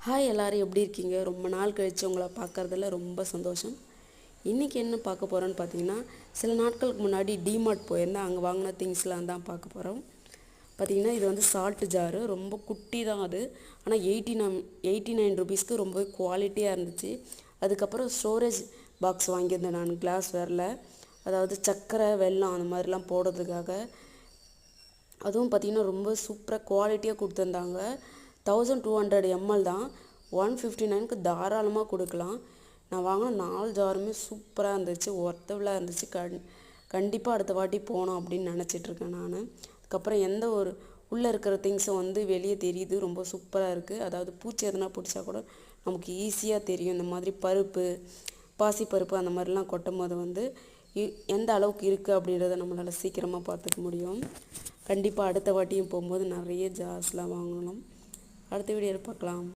Hi எல்லோரும் எப்படி இருக்கீங்க? ரொம்ப நாள் கழித்து உங்களை பார்க்குறதுல ரொம்ப சந்தோஷம். இன்றைக்கி என்ன பார்க்க போகிறோன்னு பார்த்தீங்கன்னா, சில நாட்களுக்கு முன்னாடி டிமார்ட் போயிருந்தேன். அங்கே வாங்கின திங்ஸ்லாம் தான் பார்க்க போகிறோம். பார்த்திங்கன்னா இது வந்து சால்ட்டு ஜாரு, ரொம்ப குட்டி தான் அது. ஆனால் 89 ருபீஸ்க்கு ரொம்ப குவாலிட்டியாக இருந்துச்சு. அதுக்கப்புறம் ஸ்டோரேஜ் பாக்ஸ் வாங்கியிருந்தேன் நான், கிளாஸ் வேரில். அதாவது சர்க்கரை வெல்லம் அந்த மாதிரிலாம் போடுறதுக்காக. அதுவும் பார்த்திங்கன்னா ரொம்ப சூப்பராக குவாலிட்டியாக கொடுத்துருந்தாங்க. 1200 ml தான். 159க்கு தாராளமாக கொடுக்கலாம். நான் வாங்கின 4 ஜாருமே சூப்பராக இருந்துச்சு, ஒர்த்தபுளாக இருந்துச்சு. கண்டிப்பாக அடுத்த வாட்டி போனோம் அப்படின்னு நினச்சிட்ருக்கேன் நான். அதுக்கப்புறம் எந்த ஒரு உள்ளே இருக்கிற திங்ஸும் வந்து வெளியே தெரியுது, ரொம்ப சூப்பராக இருக்குது. அதாவது பூச்சி எதனா பிடிச்சா கூட நமக்கு ஈஸியாக தெரியும். இந்த மாதிரி பருப்பு, பாசிப்பருப்பு அந்த மாதிரிலாம் கொட்டும் போது வந்து எந்த அளவுக்கு இருக்குது அப்படின்றத நம்மளால் சீக்கிரமாக பார்த்துக்க முடியும். கண்டிப்பாக அடுத்த வாட்டியும் போகும்போது நிறைய ஜார்ஸ்லாம் வாங்கணும். அடுத்த வீடியோவில் பார்க்கலாம்.